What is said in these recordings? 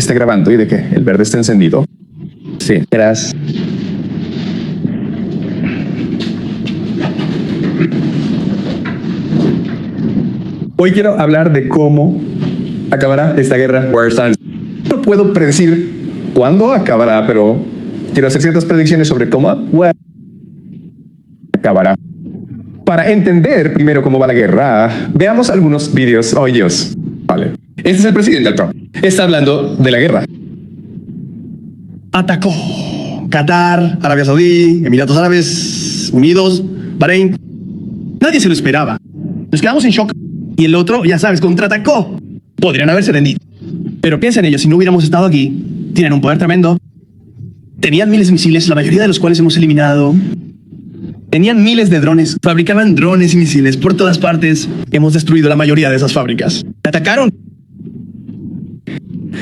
Está grabando y de que el verde está encendido. Sí, verás. Hoy quiero hablar de cómo acabará esta guerra. No puedo predecir cuándo acabará, pero quiero hacer ciertas predicciones sobre cómo acabará. Para entender primero cómo va la guerra, veamos algunos vídeos. Oh, Dios. Vale. Este es el presidente Trump. Está hablando de la guerra. Atacó Qatar, Arabia Saudí, Emiratos Árabes Unidos, Bahrein. Nadie se lo esperaba. Nos quedamos en shock. Y el otro, ya sabes, contraatacó. Podrían haberse rendido. Pero piensa en ello, si no hubiéramos estado aquí, tienen un poder tremendo. Tenían miles de misiles, la mayoría de los cuales hemos eliminado. Tenían miles de drones, fabricaban drones y misiles por todas partes. Hemos destruido la mayoría de esas fábricas. Atacaron.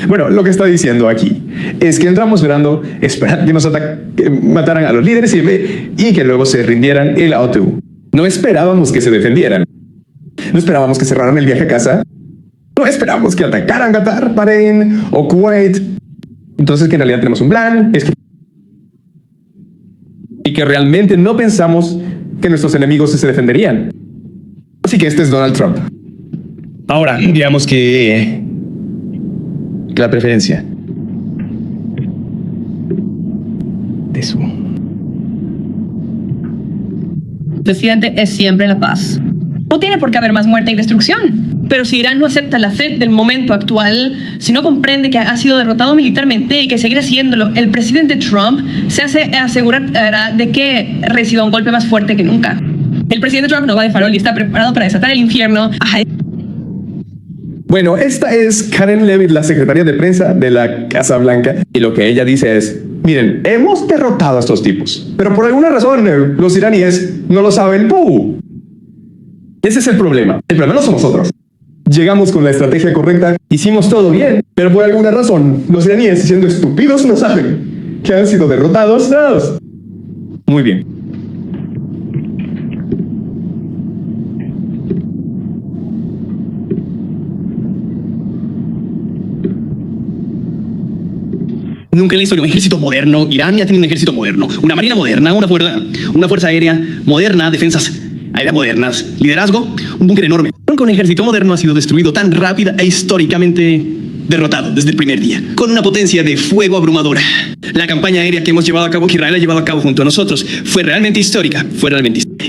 Bueno, lo que está diciendo aquí es que entramos esperando que nos mataran a los líderes y que luego se rindieran el auto. No esperábamos que se defendieran. No esperábamos que cerraran el viaje a casa. No esperábamos que atacaran Qatar, Bahrein o Kuwait. Entonces que en realidad tenemos un plan. Y que realmente no pensamos que nuestros enemigos se defenderían. Así que este es Donald Trump. Ahora, digamos que la preferencia de su presidente es siempre la paz. No tiene por qué haber más muerte y destrucción. Pero si Irán no acepta la fe del momento actual, si no comprende que ha sido derrotado militarmente y que seguirá haciéndolo, el presidente Trump se asegurará de que reciba un golpe más fuerte que nunca. El presidente Trump no va de farol y está preparado para desatar el infierno. Bueno, esta es Karen Levitt, la secretaria de prensa de la Casa Blanca, y lo que ella dice es: miren, hemos derrotado a estos tipos, pero por alguna razón los iraníes no lo saben. ¡Puh! Ese es el problema. El problema no somos nosotros. Llegamos con la estrategia correcta, hicimos todo bien, pero por alguna razón los iraníes, siendo estúpidos, no saben que han sido derrotados. Muy bien. nunca en la historia un ejército moderno. Irán ya tiene un ejército moderno, una marina moderna, una fuerza aérea moderna, defensas aéreas modernas, liderazgo, un búnker enorme. Nunca un ejército moderno ha sido destruido tan rápida e históricamente derrotado desde el primer día, con una potencia de fuego abrumadora. La campaña aérea que hemos llevado a cabo, que Israel ha llevado a cabo junto a nosotros, fue realmente histórica,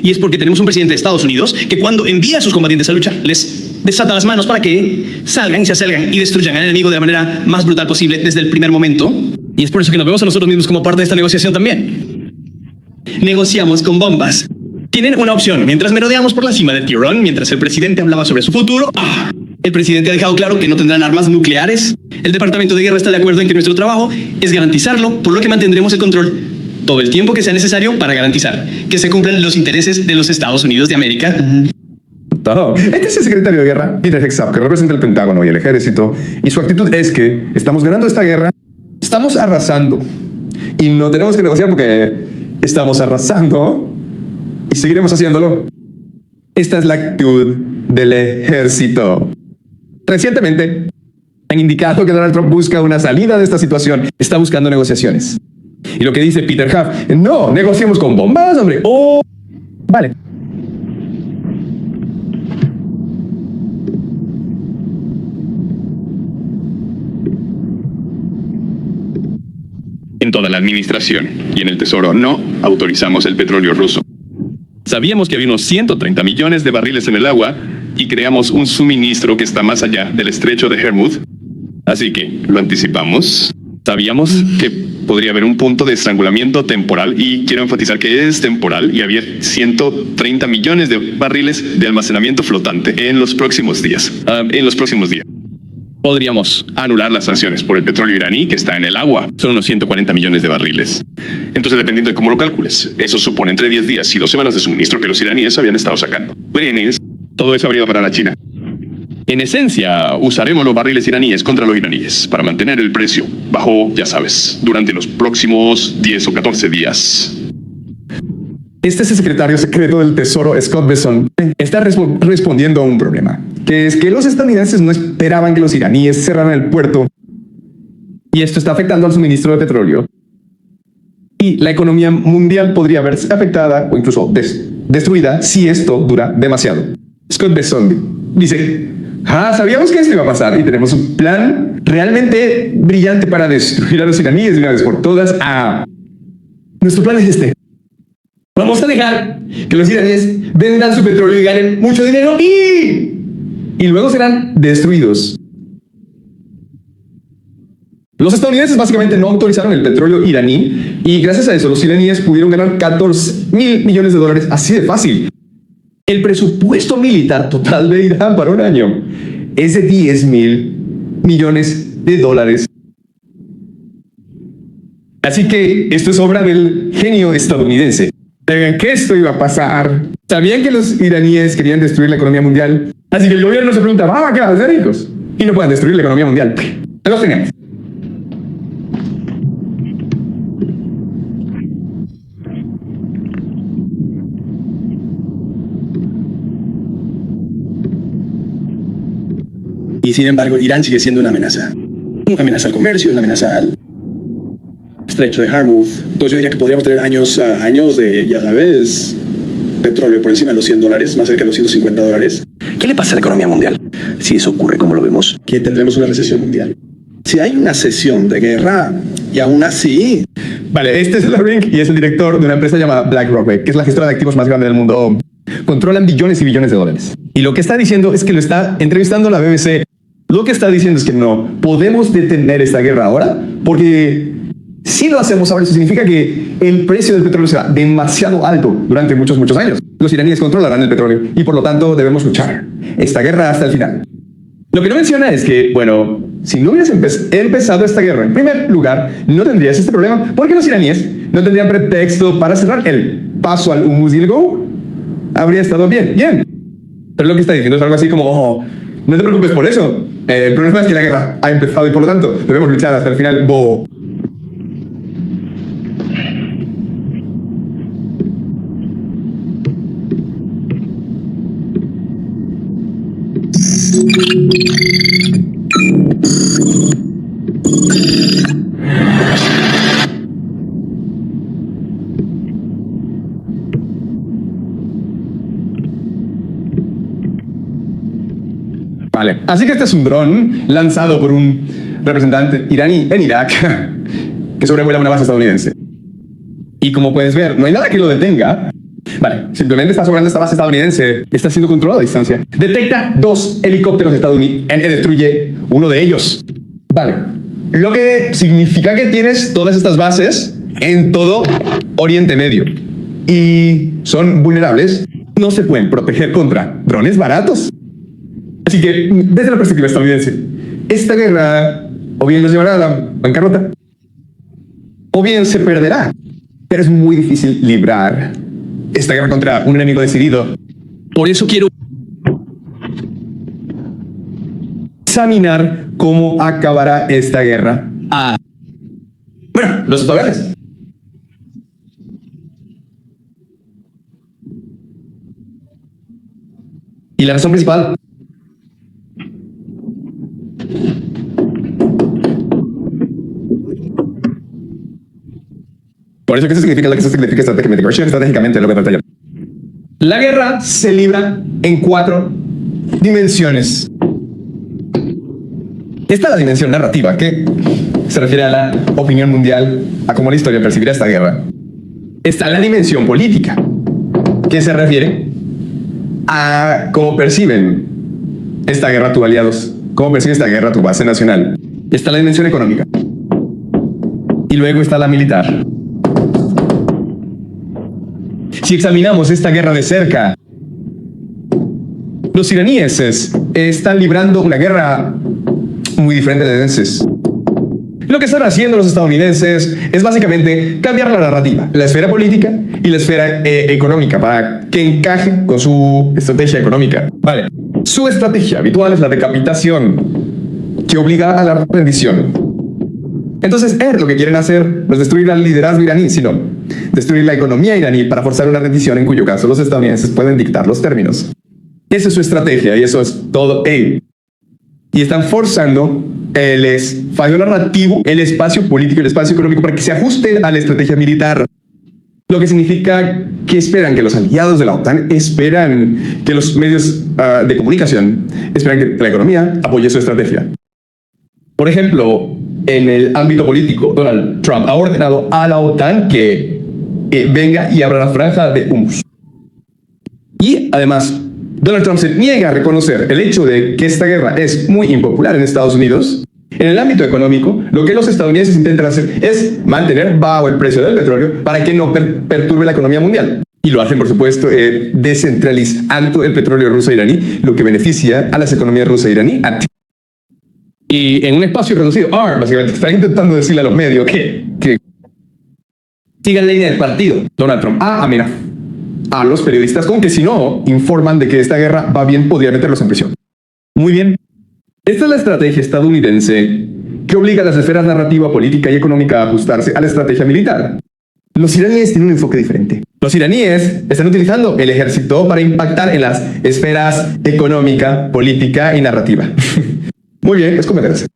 Y es porque tenemos un presidente de Estados Unidos que cuando envía a sus combatientes a lucha, les desata las manos para que salgan y se acelgan y destruyan al enemigo de la manera más brutal posible desde el primer momento. Y es por eso que nos vemos a nosotros mismos como parte de esta negociación también. Negociamos con bombas. Tienen una opción. Mientras merodeamos por la cima del tirón, mientras el presidente hablaba sobre su futuro, el presidente ha dejado claro que no tendrán armas nucleares. El Departamento de Guerra está de acuerdo en que nuestro trabajo es garantizarlo, por lo que mantendremos el control todo el tiempo que sea necesario para garantizar que se cumplan los intereses de los Estados Unidos de América. Este es el secretario de Guerra, Peter Hegseth, que representa el Pentágono y el ejército, y su actitud es que estamos ganando esta guerra, estamos arrasando, y no tenemos que negociar porque estamos arrasando, y seguiremos haciéndolo. Esta es la actitud del ejército. Recientemente han indicado que Donald Trump busca una salida de esta situación, está buscando negociaciones. Y lo que dice Peter Hegseth, no, negociemos con bombas, hombre. Oh, vale. En toda la administración y en el Tesoro no autorizamos el petróleo ruso. Sabíamos que había unos 130 millones de barriles en el agua y creamos un suministro que está más allá del estrecho de Hormuz. Así que lo anticipamos. Sabíamos que podría haber un punto de estrangulamiento temporal y quiero enfatizar que es temporal y había 130 millones de barriles de almacenamiento flotante en los próximos días. Podríamos anular las sanciones por el petróleo iraní que está en el agua. Son unos 140 millones de barriles. Entonces, dependiendo de cómo lo calcules, eso supone entre 10 días y 2 semanas de suministro que los iraníes habían estado sacando. Todo eso habría para la China. En esencia, usaremos los barriles iraníes contra los iraníes para mantener el precio bajo, ya sabes, durante los próximos 10 o 14 días. Este es el secretario secreto del Tesoro, Scott Bessent, está respondiendo a un problema, que es que los estadounidenses no esperaban que los iraníes cerraran el puerto Y esto está afectando al suministro de petróleo. Y la economía mundial podría verse afectada o incluso destruida si esto dura demasiado. Scott Besson dice, sabíamos que esto iba a pasar y tenemos un plan realmente brillante para destruir a los iraníes de una vez por todas. Nuestro plan es este. Vamos a dejar que los iraníes vendan su petróleo y ganen mucho dinero y luego serán destruidos. Los estadounidenses básicamente no autorizaron el petróleo iraní y gracias a eso los iraníes pudieron ganar 14.000 millones de dólares así de fácil. El presupuesto militar total de Irán para un año es de 10.000 millones de dólares. Así que esto es obra del genio estadounidense. ¿Sabían que esto iba a pasar? ¿Sabían que los iraníes querían destruir la economía mundial? Así que el gobierno se pregunta, ¿qué van a hacer, ricos? Y no puedan destruir la economía mundial. Los tenemos. Y sin embargo, Irán sigue siendo una amenaza. Una amenaza al comercio, una amenaza al estrecho de Hormuz. Entonces yo diría que podríamos tener años de, ya sabes, petróleo por encima de los $100, más cerca de los $150. ¿Qué le pasa a la economía mundial si eso ocurre como lo vemos? Que tendremos una recesión mundial. Si hay una cesión de guerra y aún así... Vale, este es Larink y es el director de una empresa llamada BlackRock, que es la gestora de activos más grande del mundo. Controlan billones y billones de dólares. Y lo que está diciendo es que lo está entrevistando la BBC. Lo que está diciendo es que no podemos detener esta guerra ahora, porque si lo hacemos ahora, eso significa que el precio del petróleo será demasiado alto durante muchos años. Los iraníes controlarán el petróleo y por lo tanto debemos luchar esta guerra hasta el final. Lo que no menciona es que, bueno, si no hubieras empezado esta guerra, en primer lugar, no tendrías este problema, porque los iraníes no tendrían pretexto para cerrar el paso al Hormuz y el Go. Habría estado bien. Pero lo que está diciendo es algo así como, no te preocupes por eso. El problema es que la guerra ha empezado y por lo tanto debemos luchar hasta el final. Vale, así que este es un dron lanzado por un representante iraní en Irak que sobrevuela una base estadounidense. Y como puedes ver, no hay nada que lo detenga. Vale, simplemente está sobrevolando esta base estadounidense. Está siendo controlado a distancia. Detecta 2 helicópteros estadounidenses y destruye uno de ellos. Vale, lo que significa que tienes todas estas bases en todo Oriente Medio. Y son vulnerables. No se pueden proteger contra drones baratos. Así que, desde la perspectiva estadounidense, esta guerra o bien nos llevará a la bancarrota o bien se perderá. Pero es muy difícil librar esta guerra contra un enemigo decidido. Por eso quiero examinar cómo acabará esta guerra. Bueno, los estadounidenses. Y la razón principal por eso, ¿qué significa lo que eso significa estratégicamente? Lo que trata yo. La guerra se libra en 4 dimensiones. Esta es la dimensión narrativa, que se refiere a la opinión mundial, a cómo la historia percibirá esta guerra. Está la dimensión política, que se refiere a cómo perciben esta guerra tus aliados, cómo percibe esta guerra tu base nacional. Está la dimensión económica. Y luego está la militar. Si examinamos esta guerra de cerca, los iraníes están librando una guerra muy diferente de estadounidenses. Lo que están haciendo los estadounidenses es básicamente cambiar la narrativa, la esfera política y la esfera económica para que encaje con su estrategia económica. Vale. Su estrategia habitual es la decapitación, que obliga a la rendición. Entonces, lo que quieren hacer no es destruir al liderazgo iraní, sino destruir la economía iraní para forzar una rendición en cuyo caso los estadounidenses pueden dictar los términos. Esa es su estrategia y eso es todo. y están forzando el espacio narrativo, el espacio político, el espacio económico para que se ajuste a la estrategia militar. Lo que significa que esperan que los aliados de la OTAN, esperan que los medios de comunicación, esperan que la economía apoye su estrategia. Por ejemplo, en el ámbito político, Donald Trump ha ordenado a la OTAN que venga y abra la franja de Hormuz. Y además, Donald Trump se niega a reconocer el hecho de que esta guerra es muy impopular en Estados Unidos. En el ámbito económico, lo que los estadounidenses intentan hacer es mantener bajo el precio del petróleo para que no perturbe la economía mundial. Y lo hacen, por supuesto, descentralizando el petróleo ruso-iraní, lo que beneficia a las economías rusa-iraní. Y en un espacio reducido, básicamente están intentando decirle a los medios que sigan la línea del partido. Donald Trump amenaza a los periodistas con que si no informan de que esta guerra va bien, podría meterlos en prisión. Muy bien. Esta es la estrategia estadounidense que obliga a las esferas narrativa, política y económica a ajustarse a la estrategia militar. Los iraníes tienen un enfoque diferente. Los iraníes están utilizando el ejército para impactar en las esferas económica, política y narrativa. Muy bien, es competencia.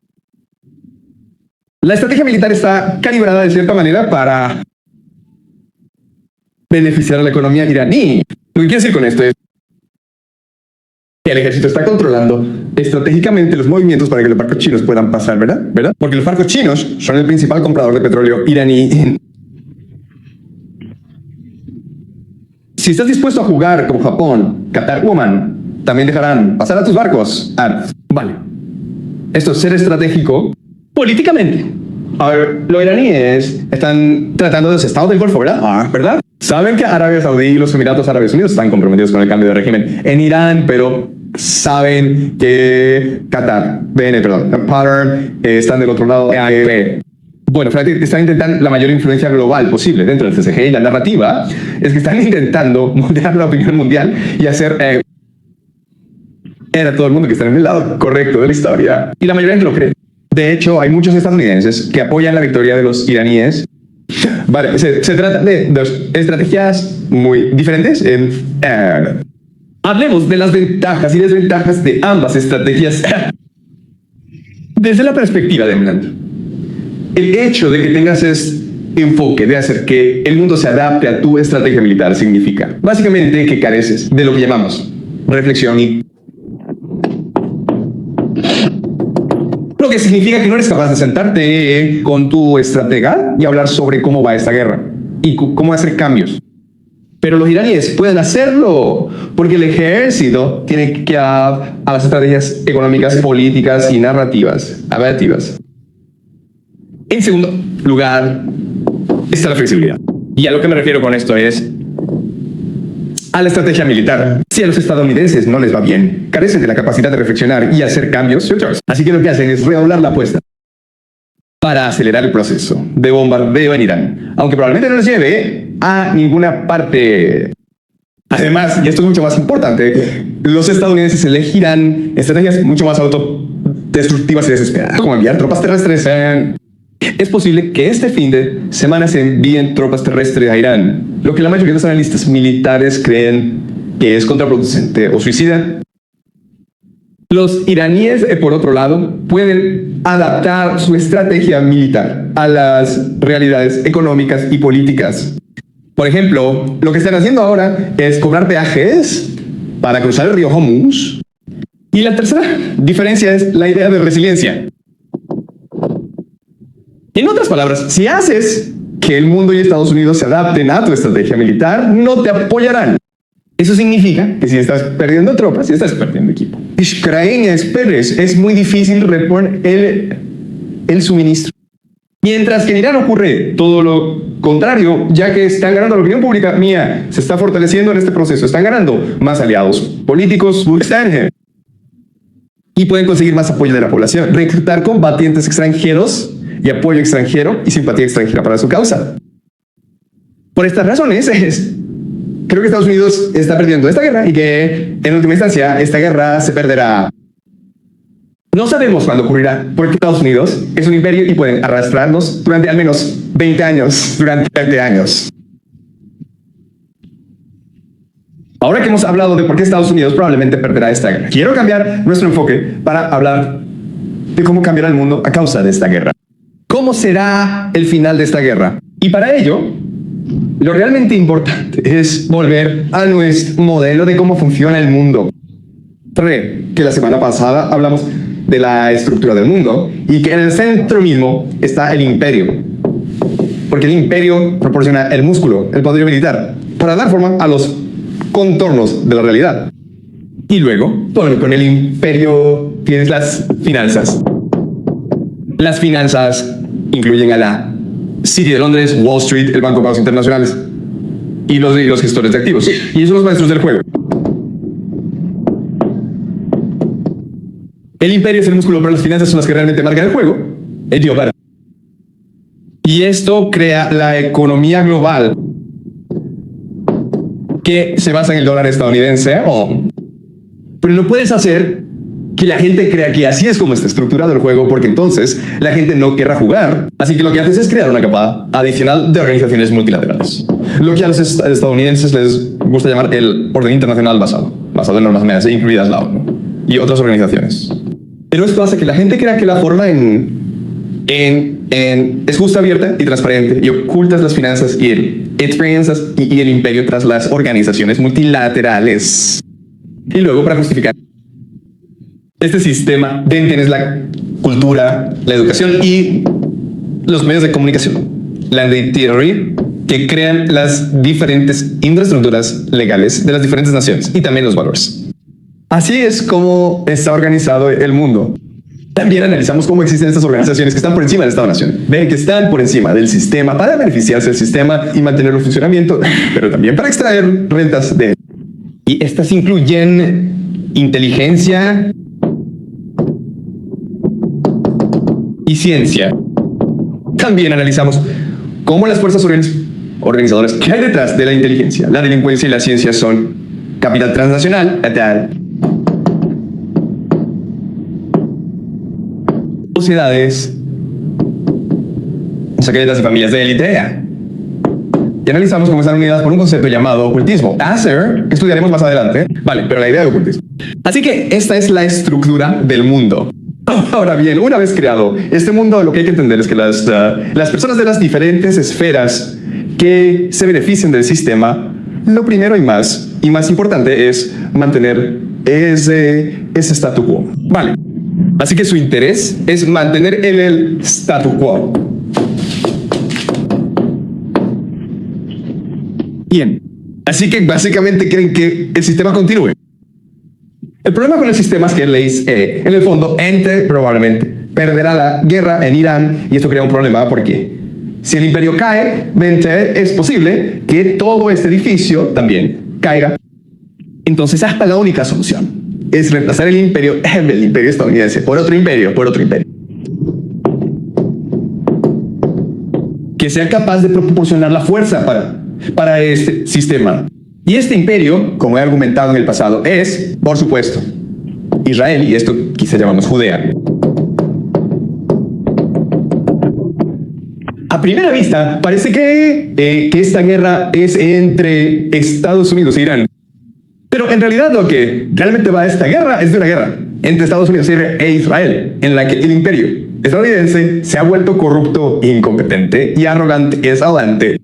La estrategia militar está calibrada de cierta manera para beneficiar a la economía iraní. Lo que quiero decir con esto es que el ejército está controlando estratégicamente los movimientos para que los barcos chinos puedan pasar, ¿verdad? Porque los barcos chinos son el principal comprador de petróleo iraní. Si estás dispuesto a jugar como Japón, Qatar, Oman, también dejarán pasar a tus barcos. Vale. Esto es ser estratégico políticamente. A ver, los iraníes están tratando de los estados del Golfo, ¿verdad? Saben que Arabia Saudí y los Emiratos Árabes Unidos están comprometidos con el cambio de régimen en Irán, pero saben que Qatar, están del otro lado. Bueno, están intentando la mayor influencia global posible dentro del CCG, y la narrativa es que están intentando moldear la opinión mundial y hacer a todo el mundo que está en el lado correcto de la historia. Y la mayoría lo cree. De hecho, hay muchos estadounidenses que apoyan la victoria de los iraníes. Vale, se trata de dos estrategias muy diferentes. Hablemos de las ventajas y desventajas de ambas estrategias desde la perspectiva de Emland. El hecho de que tengas este enfoque de hacer que el mundo se adapte a tu estrategia militar significa básicamente que careces de lo que llamamos reflexión y lo que significa que no eres capaz de sentarte con tu estratega y hablar sobre cómo va esta guerra y cómo hacer cambios. Pero los iraníes pueden hacerlo porque el ejército tiene que a las estrategias económicas, políticas y narrativas. En segundo lugar, está la flexibilidad. Y a lo que me refiero con esto es a la estrategia militar. Si a los estadounidenses no les va bien, carecen de la capacidad de reflexionar y hacer cambios, así que lo que hacen es redoblar la apuesta para acelerar el proceso de bombardeo en Irán, aunque probablemente no les lleve a ninguna parte. Además, y esto es mucho más importante, los estadounidenses elegirán estrategias mucho más autodestructivas y desesperadas, como enviar tropas terrestres. Es posible que este fin de semana se envíen tropas terrestres a Irán, lo que la mayoría de los analistas militares creen que es contraproducente o suicida. Los iraníes, por otro lado, pueden adaptar su estrategia militar a las realidades económicas y políticas. Por ejemplo, lo que están haciendo ahora es cobrar peajes para cruzar el río Hormuz. Y la tercera diferencia es la idea de resiliencia. En otras palabras, si haces que el mundo y Estados Unidos se adapten a tu estrategia militar, no te apoyarán. Eso significa que si estás perdiendo tropas, si estás perdiendo equipo. Es muy difícil reponer el suministro. Mientras que en Irán ocurre todo lo contrario, ya que están ganando la opinión pública mía, se está fortaleciendo en este proceso, están ganando más aliados políticos y pueden conseguir más apoyo de la población, reclutar combatientes extranjeros y apoyo extranjero y simpatía extranjera para su causa. Por estas razones, creo que Estados Unidos está perdiendo esta guerra y que, en última instancia, esta guerra se perderá. No sabemos cuándo ocurrirá, porque Estados Unidos es un imperio y pueden arrastrarnos durante al menos 20 años. Ahora que hemos hablado de por qué Estados Unidos probablemente perderá esta guerra, quiero cambiar nuestro enfoque para hablar de cómo cambiará el mundo a causa de esta guerra. ¿Cómo será el final de esta guerra? Y para ello, lo realmente importante es volver a nuestro modelo de cómo funciona el mundo. Que la semana pasada hablamos de la estructura del mundo y que en el centro mismo está el imperio. Porque el imperio proporciona el músculo, el poder militar, para dar forma a los contornos de la realidad. Y luego, bueno, con el imperio tienes las finanzas. Las finanzas incluyen a la City de Londres, Wall Street, el Banco de Pagos Internacionales y los gestores de activos. Y esos son los maestros del juego. El imperio es el músculo, pero las finanzas son las que realmente marcan el juego. El tío para. Y esto crea la economía global que se basa en el dólar estadounidense. Pero no puedes hacer que la gente crea que así es como está estructurado el juego, porque entonces la gente no querrá jugar. Así que lo que haces es crear una capa adicional de organizaciones multilaterales. Lo que a los estadounidenses les gusta llamar el orden internacional basado en normas medias, incluidas la ONU y otras organizaciones. Pero esto hace que la gente crea que la forma es justa, abierta y transparente, y ocultas las finanzas y el imperio tras las organizaciones multilaterales. Y luego, para justificar este sistema, tienes la cultura, la educación y los medios de comunicación, la teoría que crean las diferentes infraestructuras legales de las diferentes naciones y también los valores. Así es como está organizado el mundo. También analizamos cómo existen estas organizaciones que están por encima del Estado-Nación. Ven que están por encima del sistema para beneficiarse del sistema y mantenerlo en funcionamiento, pero también para extraer rentas de él. Y estas incluyen inteligencia y ciencia. También analizamos cómo las fuerzas organizadoras que hay detrás de la inteligencia, la delincuencia y la ciencia son capital transnacional, sociedades secretas y familias de élite. Y analizamos cómo están unidas por un concepto llamado ocultismo, que estudiaremos más adelante. Vale, pero la idea de ocultismo. Así que esta es la estructura del mundo. Ahora bien, una vez creado este mundo, lo que hay que entender es que las personas de las diferentes esferas que se benefician del sistema, lo primero y más importante es mantener ese statu quo. Vale. Así que su interés es mantener el statu quo. Bien. Así que básicamente quieren que el sistema continúe. El problema con el sistema es que en el fondo, Ente probablemente perderá la guerra en Irán, y esto crea un problema porque si el imperio cae, es posible que todo este edificio también caiga. Entonces, hasta la única solución es reemplazar el imperio estadounidense por otro imperio. Que sea capaz de proporcionar la fuerza para este sistema. Y este imperio, como he argumentado en el pasado, es, por supuesto, Israel, y esto quizá llamamos Judea. A primera vista, parece que esta guerra es entre Estados Unidos e Irán. Pero en realidad lo que realmente va a esta guerra es de una guerra entre Estados Unidos e Israel, en la que el imperio estadounidense se ha vuelto corrupto, incompetente y arrogante, es arrogante.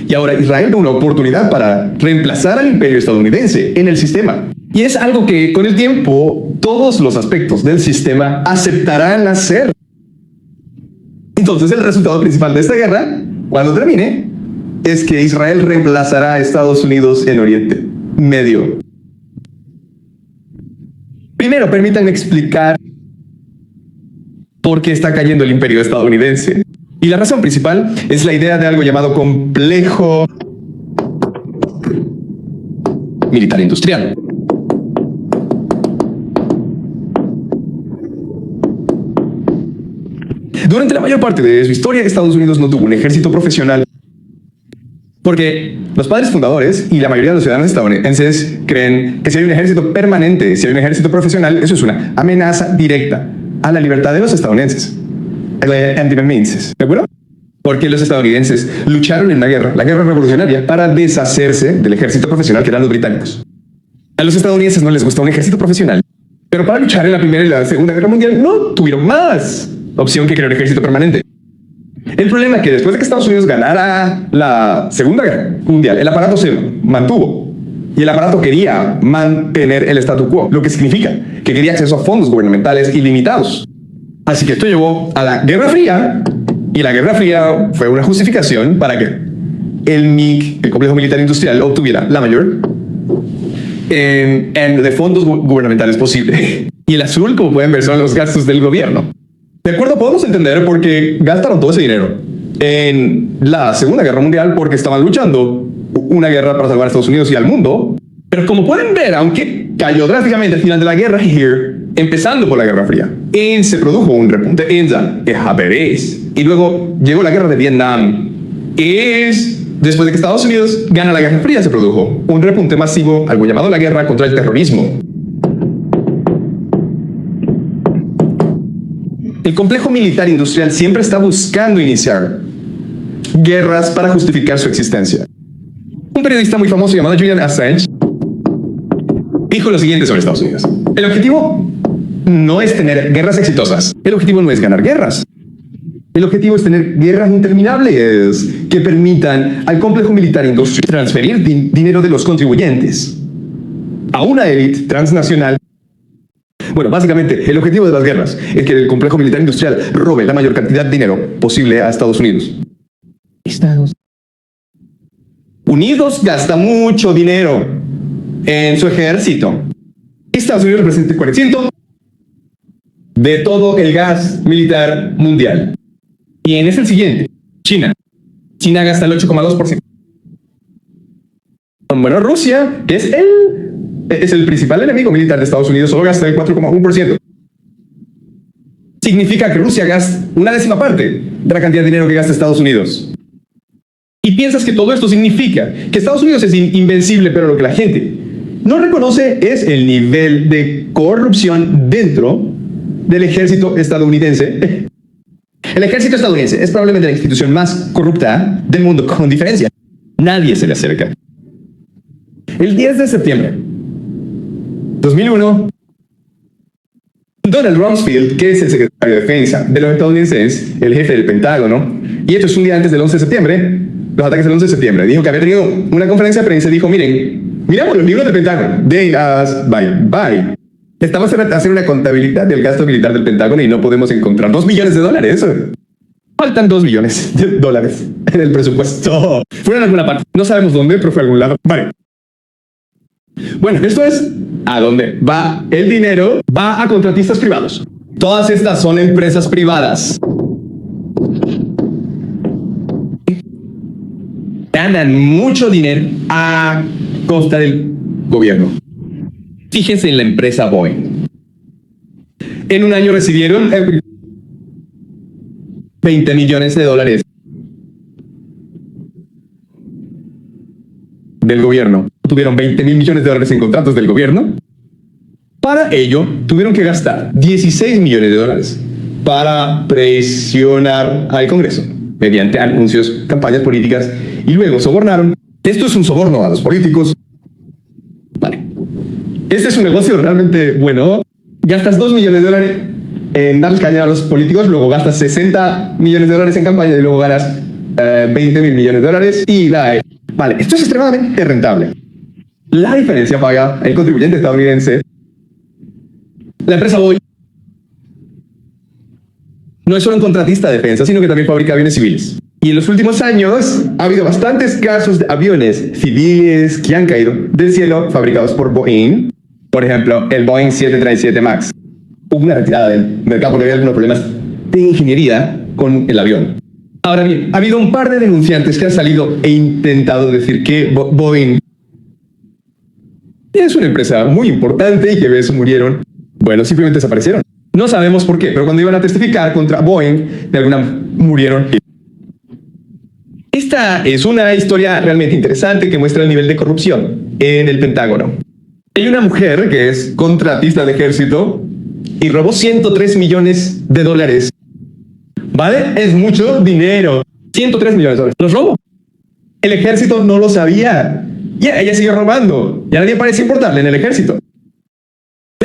Y ahora Israel tiene una oportunidad para reemplazar al imperio estadounidense en el sistema. Y es algo que con el tiempo todos los aspectos del sistema aceptarán hacer. Entonces el resultado principal de esta guerra, cuando termine, es que Israel reemplazará a Estados Unidos en Oriente Medio. Primero, permítanme explicar por qué está cayendo el imperio estadounidense. Y la razón principal es la idea de algo llamado complejo militar industrial. Durante la mayor parte de su historia, Estados Unidos no tuvo un ejército profesional porque los padres fundadores y la mayoría de los ciudadanos estadounidenses creen que si hay un ejército permanente, si hay un ejército profesional, eso es una amenaza directa a la libertad de los estadounidenses. ¿De acuerdo? Porque los estadounidenses lucharon en la guerra revolucionaria, para deshacerse del ejército profesional que eran los británicos. A los estadounidenses no les gusta un ejército profesional, Pero para luchar en la Primera y la Segunda Guerra Mundial no tuvieron más opción que crear un ejército permanente. El problema es que después de que Estados Unidos ganara la Segunda Guerra Mundial, el aparato se mantuvo y el aparato quería mantener el statu quo, lo que significa que quería acceso a fondos gubernamentales ilimitados. Así que esto llevó a la Guerra Fría, y la Guerra Fría fue una justificación para que el MIG, el complejo militar industrial, obtuviera la mayor de fondos gubernamentales posible. Y el azul, como pueden ver, son los gastos del gobierno. De acuerdo, podemos entender por qué gastaron todo ese dinero en la Segunda Guerra Mundial, porque estaban luchando una guerra para salvar a Estados Unidos y al mundo. Pero como pueden ver, aunque cayó drásticamente al final de la guerra, empezando por la Guerra Fría, se produjo un repunte en Japerés. Y luego llegó la Guerra de Vietnam. Después de que Estados Unidos gana la Guerra Fría, se produjo un repunte masivo, algo llamado la guerra contra el terrorismo. El complejo militar industrial siempre está buscando iniciar guerras para justificar su existencia. Un periodista muy famoso llamado Julian Assange dijo lo siguiente sobre Estados Unidos: el objetivo no es tener guerras exitosas. El objetivo no es ganar guerras. El objetivo es tener guerras interminables que permitan al complejo militar industrial transferir dinero de los contribuyentes a una élite transnacional. Bueno, básicamente, el objetivo de las guerras es que el complejo militar industrial robe la mayor cantidad de dinero posible a Estados Unidos. Estados Unidos gasta mucho dinero en su ejército. Estados Unidos representa el 40% de todo el gas militar mundial. Y es el siguiente: China. China gasta el 8,2%. Bueno, Rusia, que es el principal enemigo militar de Estados Unidos, solo gasta el 4,1%. Significa que Rusia gasta una décima parte de la cantidad de dinero que gasta Estados Unidos. Y piensas que todo esto significa que Estados Unidos es invencible, pero lo que la gente no reconoce es el nivel de corrupción dentro del ejército estadounidense. El ejército estadounidense es probablemente la institución más corrupta del mundo, con diferencia. Nadie se le acerca. El 10 de septiembre de 2001, Donald Rumsfeld, que es el secretario de Defensa de los estadounidenses, el jefe del Pentágono, y esto es un día antes del 11 de septiembre, los ataques del 11 de septiembre, dijo que había tenido una conferencia de prensa y dijo: miramos los libros del Pentágono. Bye. Estamos haciendo una contabilidad del gasto militar del Pentágono y no podemos encontrar $2 millones. Faltan $2 millones en el presupuesto. Fueron a alguna parte. No sabemos dónde, pero fue a algún lado. Vale. Bueno, esto es a dónde va el dinero. Va a contratistas privados. Todas estas son empresas privadas. Ganan mucho dinero a costa del gobierno. Fíjense en la empresa Boeing. En un año recibieron $20 millones del gobierno. Tuvieron $20 mil millones en contratos del gobierno. Para ello, tuvieron que gastar $16 millones para presionar al Congreso mediante anuncios, campañas políticas, y luego sobornaron. Esto es un soborno a los políticos. Vale. Este es un negocio realmente bueno. Gastas $2 millones en darles caña a los políticos, luego gastas $60 millones en campaña y luego ganas $20 millones y vale, esto es extremadamente rentable. La diferencia paga el contribuyente estadounidense. La empresa Boeing no es solo un contratista de defensa, sino que también fabrica aviones civiles. Y en los últimos años ha habido bastantes casos de aviones civiles que han caído del cielo fabricados por Boeing. Por ejemplo, el Boeing 737 MAX. Hubo una retirada del mercado porque había algunos problemas de ingeniería con el avión. Ahora bien, ha habido un par de denunciantes que han salido e intentado decir que Boeing es una empresa muy importante y que de eso murieron. Bueno, simplemente desaparecieron. No sabemos por qué, pero cuando iban a testificar contra Boeing, de alguna murieron. Esta es una historia realmente interesante que muestra el nivel de corrupción en el Pentágono. Hay una mujer que es contratista de ejército y robó $103 millones. ¿Vale? Es mucho dinero. $103 millones. Los robó. El ejército no lo sabía. Y ella siguió robando. Y a nadie parece importarle en el ejército.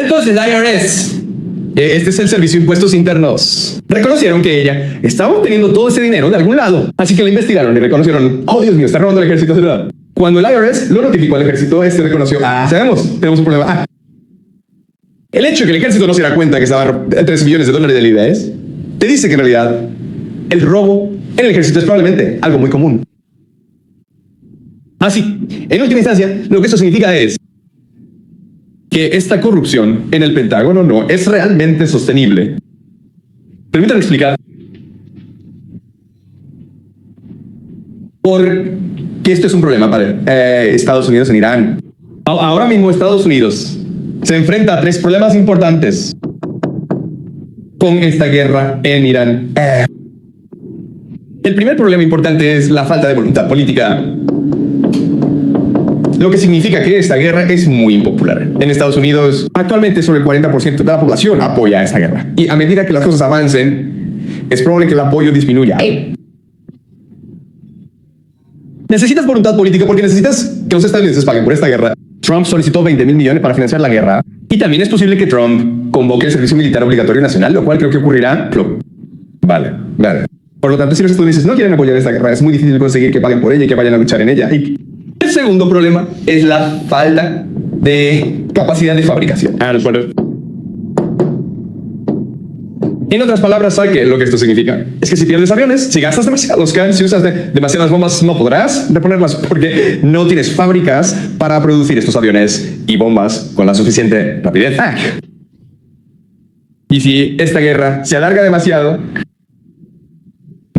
Entonces, IRS, este es el Servicio de Impuestos Internos, reconocieron que ella estaba obteniendo todo ese dinero de algún lado. Así que la investigaron y reconocieron, oh Dios mío, está robando el ejército federal. Cuando el IRS lo notificó al ejército, este reconoció, sabemos, tenemos un problema. El hecho de que el ejército no se diera cuenta que estaban $3 millones del IRS, te dice que en realidad el robo en el ejército es probablemente algo muy común. Así, en última instancia, lo que esto significa es que esta corrupción en el Pentágono no es realmente sostenible. Permítanme explicar por qué esto es un problema para Estados Unidos en Irán. Ahora mismo Estados Unidos se enfrenta a 3 problemas importantes con esta guerra en Irán. El primer problema importante es la falta de voluntad política, lo que significa que esta guerra es muy impopular. En Estados Unidos, actualmente solo el 40% de la población apoya esta guerra. Y a medida que las cosas avancen, es probable que el apoyo disminuya. Necesitas voluntad política porque necesitas que los estadounidenses paguen por esta guerra. Trump solicitó $20 mil millones para financiar la guerra. Y también es posible que Trump convoque el servicio militar obligatorio nacional, lo cual creo que ocurrirá. Vale. Por lo tanto, si los estadounidenses no quieren apoyar esta guerra, es muy difícil conseguir que paguen por ella y que vayan a luchar en ella. Y el segundo problema es la falta de capacidad de fabricación. En otras palabras, ¿sabe qué? Lo que esto significa es que si pierdes aviones, si gastas demasiados guns, si usas demasiadas bombas, no podrás reponerlas porque no tienes fábricas para producir estos aviones y bombas con la suficiente rapidez. Y si esta guerra se alarga demasiado,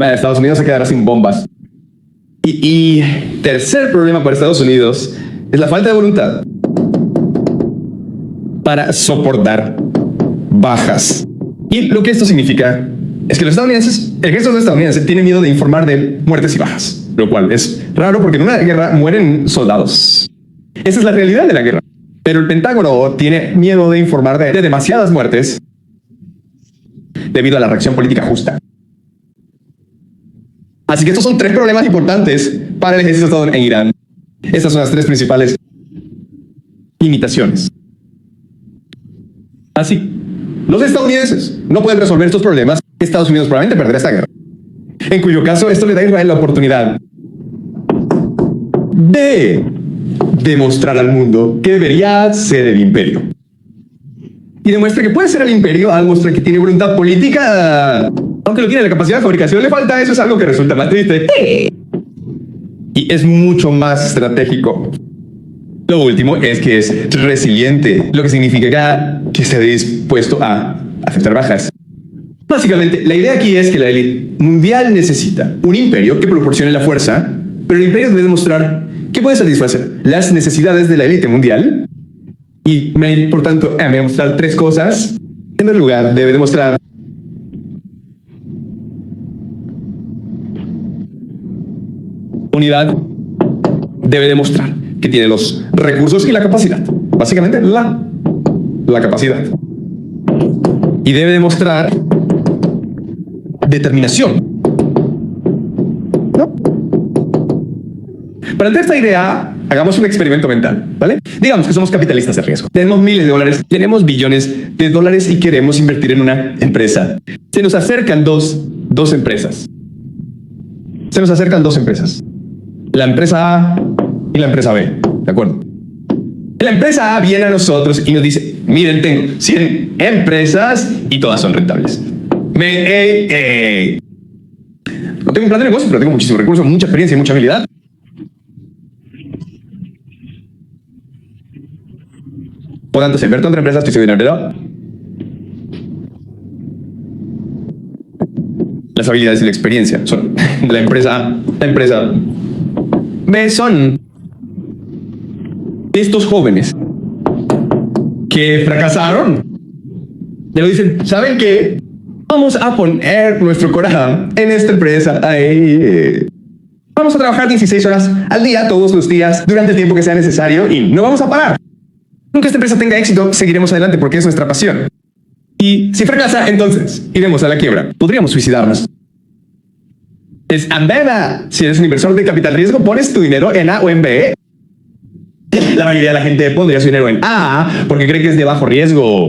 Estados Unidos se quedará sin bombas. Y tercer problema para Estados Unidos es la falta de voluntad para soportar bajas. Y lo que esto significa es que los estadounidenses, el ejército estadounidense tiene miedo de informar de muertes y bajas, lo cual es raro porque en una guerra mueren soldados. Esa es la realidad de la guerra. Pero el Pentágono tiene miedo de informar de demasiadas muertes debido a la reacción política justa. Así que estos son 3 problemas importantes para el ejército estadounidense en Irán. Estas son las 3 principales limitaciones. Así, los estadounidenses no pueden resolver estos problemas. Estados Unidos probablemente perderá esta guerra. En cuyo caso, esto le da a Israel la oportunidad de demostrar al mundo que debería ser el imperio. Y demuestra que puede ser el imperio al mostrar que tiene voluntad política. Aunque lo tiene la capacidad de fabricación, le falta eso, es algo que resulta más triste. Y es mucho más estratégico. Lo último es que es resiliente, lo que significa que esté dispuesto a aceptar bajas. Básicamente, la idea aquí es que la élite mundial necesita un imperio que proporcione la fuerza, pero el imperio debe demostrar que puede satisfacer las necesidades de la élite mundial. Y, por tanto, debe mostrar 3 cosas. En primer lugar, debe demostrar unidad, debe demostrar que tiene los recursos y la capacidad. Básicamente, la capacidad. Y debe demostrar determinación. ¿No? Para entender esta idea, hagamos un experimento mental, ¿vale? Digamos que somos capitalistas de riesgo. Tenemos miles de dólares, tenemos billones de dólares y queremos invertir en una empresa. Se nos acercan dos empresas. Se nos acercan 2 empresas. La empresa A y la empresa B, ¿de acuerdo? La empresa A viene a nosotros y nos dice, miren, tengo 100 empresas y todas son rentables. No tengo un plan de negocio, pero tengo muchísimos recursos, mucha experiencia y mucha habilidad. Por tanto, si invierto en otra empresa, estoy seguro de dinero. Las habilidades y la experiencia son la empresa B son estos jóvenes que fracasaron. Ya lo dicen, ¿saben qué? Vamos a poner nuestro corazón en esta empresa. Vamos a trabajar 16 horas al día, todos los días, durante el tiempo que sea necesario y no vamos a parar. Aunque esta empresa tenga éxito, seguiremos adelante porque es nuestra pasión. Y si fracasa, entonces iremos a la quiebra. Podríamos suicidarnos. Es Ambeva. Si eres un inversor de capital riesgo, pones tu dinero en A o en B. La mayoría de la gente pondría su dinero en A porque cree que es de bajo riesgo.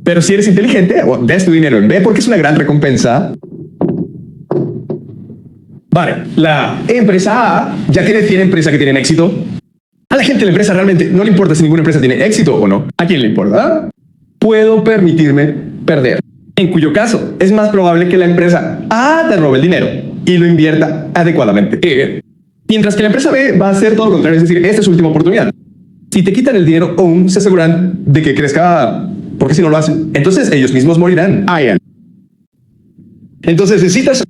Pero si eres inteligente, des tu dinero en B porque es una gran recompensa. Vale, la empresa A ya tiene 100 empresas que tienen éxito. A la gente de la empresa realmente no le importa si ninguna empresa tiene éxito o no. ¿A quién le importa? Puedo permitirme perder. En cuyo caso, es más probable que la empresa A te robe el dinero y lo invierta adecuadamente. Mientras que la empresa B va a hacer todo lo contrario, es decir, esta es su última oportunidad. Si te quitan el dinero aún se aseguran de que crezca, porque si no lo hacen, entonces ellos mismos morirán. Entonces necesitas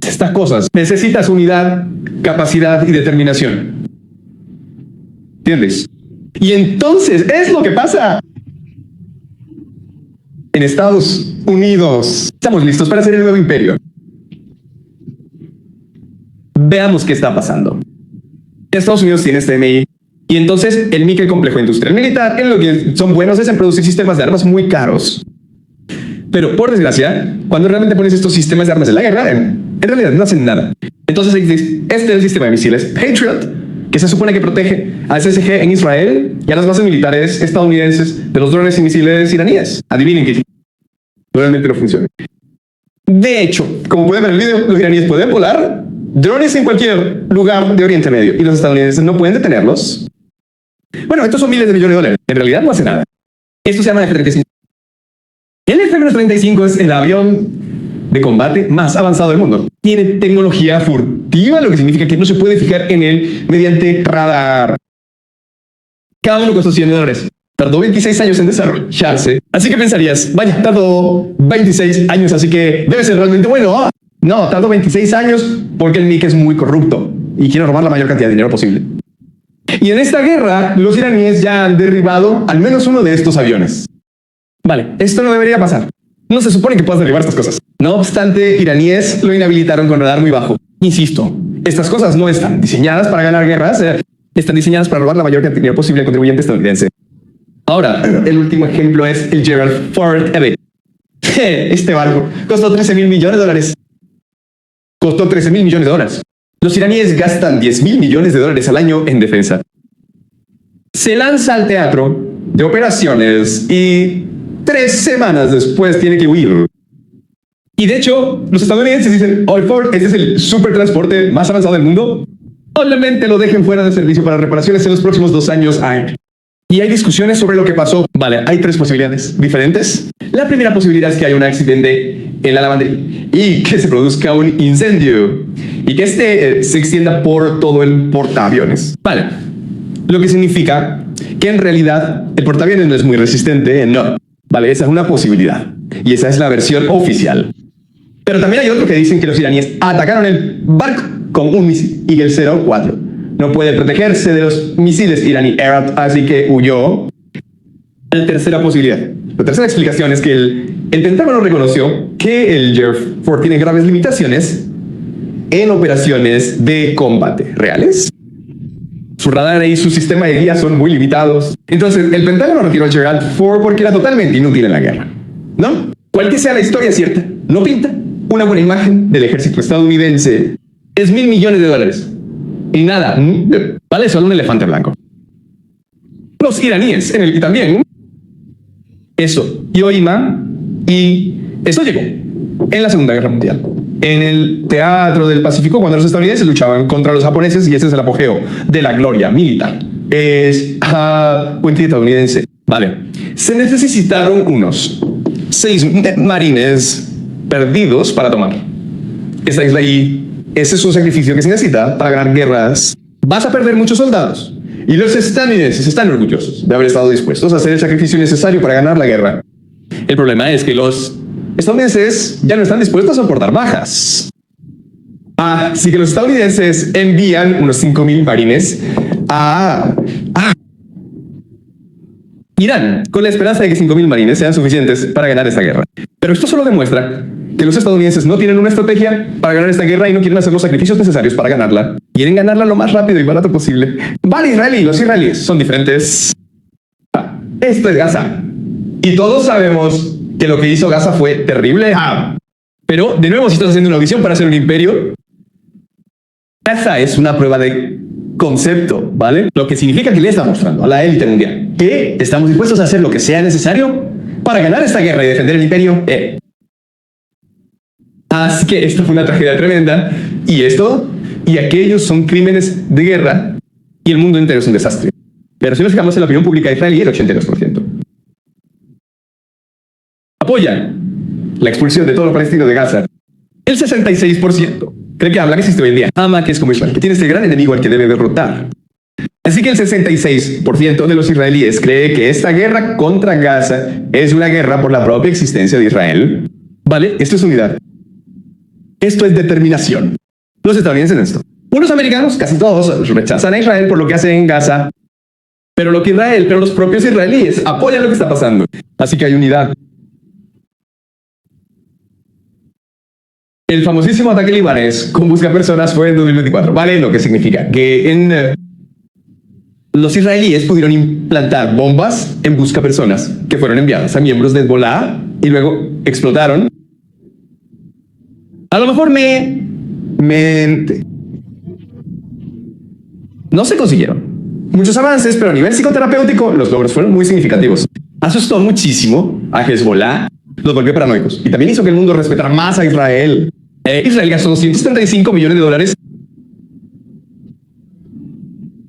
estas cosas. Necesitas unidad, capacidad y determinación. ¿Entiendes? Y entonces es lo que pasa en Estados Unidos. Estamos listos para hacer el nuevo imperio. Veamos qué está pasando. Estados Unidos tiene este MI y entonces el MIC, el complejo industrial militar, en lo que son buenos es en producir sistemas de armas muy caros. Pero por desgracia, cuando realmente pones estos sistemas de armas en la guerra, en realidad no hacen nada. Entonces este es el sistema de misiles Patriot, que se supone que protege al SSG en Israel y a las bases militares estadounidenses de los drones y misiles iraníes. Adivinen que realmente no funciona. De hecho, como pueden ver en el video, los iraníes pueden volar drones en cualquier lugar de Oriente Medio y los estadounidenses no pueden detenerlos. Bueno, estos son miles de millones de dólares. En realidad no hace nada. Esto se llama F-35. El F-35 es el avión de combate más avanzado del mundo. Tiene tecnología furtiva, lo que significa que no se puede fijar en él mediante radar. Cada uno costó $100. Tardó 26 años en desarrollarse. Así que pensarías, vaya, tardó 26 años, así que debe ser realmente bueno. No, tardó 26 años porque el MIC es muy corrupto y quiere robar la mayor cantidad de dinero posible. Y en esta guerra, los iraníes ya han derribado al menos uno de estos aviones. Vale, esto no debería pasar. No se supone que puedas derribar estas cosas. No obstante, iraníes lo inhabilitaron con radar muy bajo. Insisto, estas cosas no están diseñadas para ganar guerras, están diseñadas para robar la mayor cantidad de dinero posible al contribuyente estadounidense. Ahora, el último ejemplo es el Gerald Ford Abbey. Este barco costó $13,000 millones. Costó $13,000 millones. Los iraníes gastan $10,000 millones al año en defensa. Se lanza al teatro de operaciones y 3 semanas después tiene que huir. Y de hecho, los estadounidenses dicen, oh, Ford, este es el supertransporte más avanzado del mundo. Probablemente lo dejen fuera de servicio para reparaciones en los próximos 2 años. Y hay discusiones sobre lo que pasó. Vale, hay 3 posibilidades diferentes. La primera posibilidad es que haya un accidente en la lavandería y que se produzca un incendio y que este se extienda por todo el portaaviones. Vale, lo que significa que en realidad el portaaviones no es muy resistente. No, vale, esa es una posibilidad y esa es la versión oficial. Pero también hay otro que dicen que los iraníes atacaron el barco con un misil Eagle 04. No puede protegerse de los misiles iraní Arab, así que huyó. La tercera posibilidad. La tercera explicación es que el Pentágono reconoció que el Gerald Ford tiene graves limitaciones en operaciones de combate reales. Su radar y su sistema de guía son muy limitados. Entonces, el Pentágono retiró al Gerald Ford porque era totalmente inútil en la guerra. ¿No? Cual que sea la historia cierta, no pinta una buena imagen del ejército estadounidense. $10,000 millones. Y nada, vale solo un elefante blanco. Los iraníes, y también eso, Yoima, y eso llegó en la Segunda Guerra Mundial. En el teatro del Pacífico, cuando los estadounidenses luchaban contra los japoneses, y ese es el apogeo de la gloria militar. Es puente estadounidense. Vale, se necesitaron unos 6 marines perdidos para tomar esta isla y ese es un sacrificio que se necesita para ganar guerras. Vas a perder muchos soldados. Y los estadounidenses están orgullosos de haber estado dispuestos a hacer el sacrificio necesario para ganar la guerra. El problema es que los estadounidenses ya no están dispuestos a soportar bajas. Así que los estadounidenses envían unos 5,000 marines a Irán, con la esperanza de que 5,000 marines sean suficientes para ganar esta guerra. Pero esto solo demuestra que los estadounidenses no tienen una estrategia para ganar esta guerra y no quieren hacer los sacrificios necesarios para ganarla. Quieren ganarla lo más rápido y barato posible. Vale, los israelíes son diferentes. Esto es Gaza. Y todos sabemos que lo que hizo Gaza fue terrible. Pero, de nuevo, si estás haciendo una audición para hacer un imperio, Esa es una prueba de concepto, ¿vale? Lo que significa que le está mostrando a la élite mundial que estamos dispuestos a hacer lo que sea necesario para ganar esta guerra y defender el imperio. Así que esto fue una tragedia tremenda, y esto y aquellos son crímenes de guerra, y el mundo entero es un desastre. Pero si nos fijamos en la opinión pública israelí, el 82% apoya la expulsión de todos los palestinos de Gaza. El 66% cree que habla que existe hoy en día, ama que es como Israel, que tiene este gran enemigo al que debe derrotar. Así que el 66% de los israelíes cree que esta guerra contra Gaza es una guerra por la propia existencia de Israel. ¿Vale? Esto es unidad. Esto es determinación. Los estadounidenses en esto. Los americanos, casi todos, rechazan a Israel por lo que hace en Gaza. Pero los propios israelíes apoyan lo que está pasando. Así que hay unidad. El famosísimo ataque libanés con buscapersonas fue en 2024. ¿Vale? Lo que significa que los israelíes pudieron implantar bombas en buscapersonas que fueron enviadas a miembros de Hezbollah y luego explotaron. A lo mejor no se consiguieron muchos avances, pero a nivel psicoterapéutico los logros fueron muy significativos. Asustó muchísimo a Hezbollah, los volvió paranoicos y también hizo que el mundo respetara más a Israel. Israel gastó $235 millones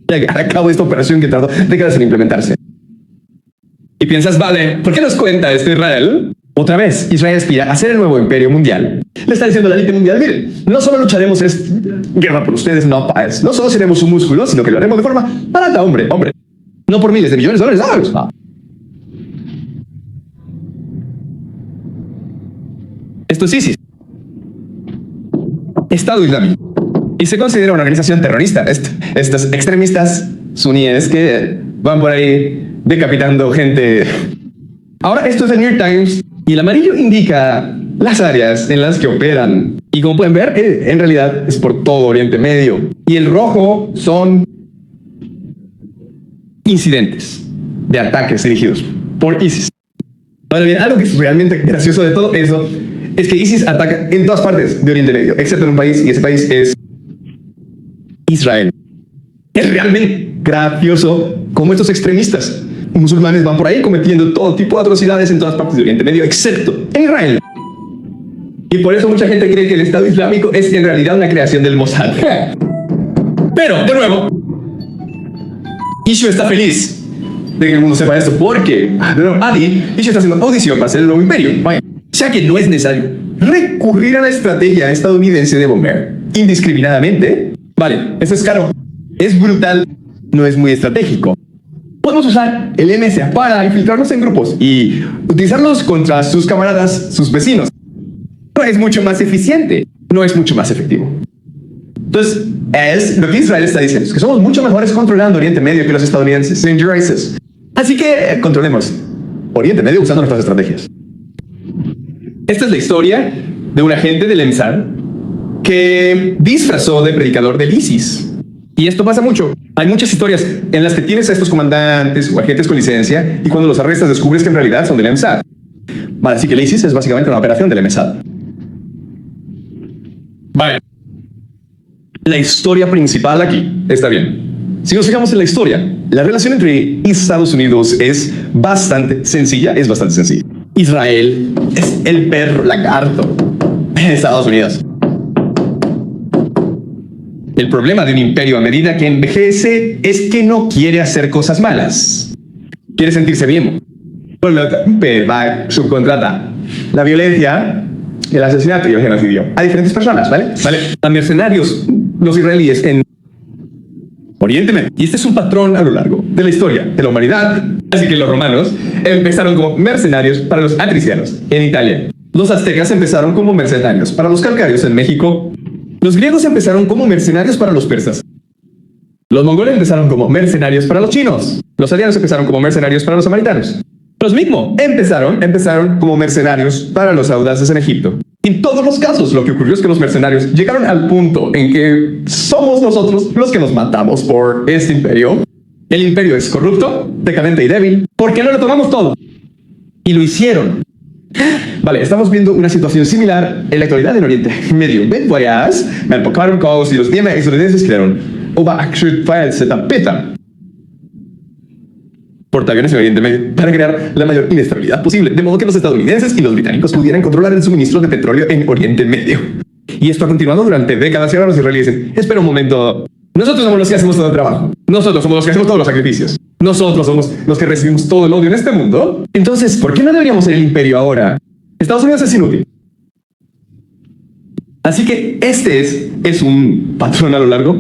para llevar a cabo esta operación que tardó décadas en implementarse. Y piensas, vale, ¿por qué nos cuenta esto Israel? Otra vez, Israel aspira a ser el nuevo imperio mundial. Le está diciendo a la élite mundial, miren, no solo lucharemos guerra por ustedes, no paz. No solo seremos un músculo, sino que lo haremos de forma barata, hombre. No por miles de millones de dólares. Esto es ISIS. Estado Islámico. Y se considera una organización terrorista. Estos extremistas suníes que van por ahí decapitando gente. Ahora, esto es el New York Times. Y el amarillo indica las áreas en las que operan. Y como pueden ver, en realidad es por todo Oriente Medio. Y el rojo son incidentes de ataques dirigidos por ISIS. Ahora bien, algo que es realmente gracioso de todo eso es que ISIS ataca en todas partes de Oriente Medio, excepto en un país, y ese país es Israel. Es realmente gracioso cómo estos extremistas musulmanes van por ahí cometiendo todo tipo de atrocidades en todas partes de Oriente Medio, excepto en Israel. Y por eso mucha gente cree que el Estado Islámico es en realidad una creación del Mossad. Pero, de nuevo, Ishu está feliz de que el mundo sepa esto, porque Ishu está haciendo audición para ser el nuevo imperio. Ya que no es necesario recurrir a la estrategia estadounidense de bombear indiscriminadamente. Vale, eso es caro, es brutal, no es muy estratégico. Podemos usar el MSA para infiltrarnos en grupos y utilizarlos contra sus camaradas, sus vecinos. No es mucho más eficiente, no es mucho más efectivo. Entonces, es lo que Israel está diciendo, es que somos mucho mejores controlando Oriente Medio que los estadounidenses. Así que controlemos Oriente Medio usando nuestras estrategias. Esta es la historia de un agente del EMSAD que disfrazó de predicador del ISIS. Y esto pasa mucho. Hay muchas historias en las que tienes a estos comandantes o agentes con licencia y cuando los arrestas descubres que en realidad son del EMSAD. Vale, así que el ISIS es básicamente una operación del EMSAD. Vale. La historia principal aquí está bien. Si nos fijamos en la historia, la relación entre Estados Unidos es bastante sencilla. Israel es el perro lagarto en Estados Unidos. El problema de un imperio a medida que envejece es que no quiere hacer cosas malas. Quiere sentirse bien. Subcontrata la violencia, el asesinato y el genocidio a diferentes personas, ¿vale? A mercenarios, los israelíes en Oriente Medio. Y este es un patrón a lo largo de la historia de la humanidad. Así que los romanos empezaron como mercenarios para los atricianos en Italia. Los aztecas empezaron como mercenarios para los calcáreos en México. Los griegos empezaron como mercenarios para los persas. Los mongoles empezaron como mercenarios para los chinos. Los arianos empezaron como mercenarios para los samaritanos. Los mismos empezaron como mercenarios para los audaces en Egipto. En todos los casos, lo que ocurrió es que los mercenarios llegaron al punto en que somos nosotros los que nos matamos por este imperio. El imperio es corrupto, decadente y débil, porque no lo tomamos todo. Y lo hicieron Vale, estamos viendo una situación similar en la actualidad en Oriente Medio. Ven voyage, men på Karmkaos y los DMA estadounidenses crearon Oba Aksut Peta portaaviones en Oriente Medio para crear la mayor inestabilidad posible, de modo que los estadounidenses y los británicos pudieran controlar el suministro de petróleo en Oriente Medio. Y esto ha continuado durante décadas y ahora los israelíes dicen, espera un momento, nosotros somos los que hacemos todo el trabajo, nosotros somos los que hacemos todos los sacrificios, nosotros somos los que recibimos todo el odio en este mundo. Entonces, ¿por qué no deberíamos ser el imperio ahora? Estados Unidos es inútil. Así que este es un patrón a lo largo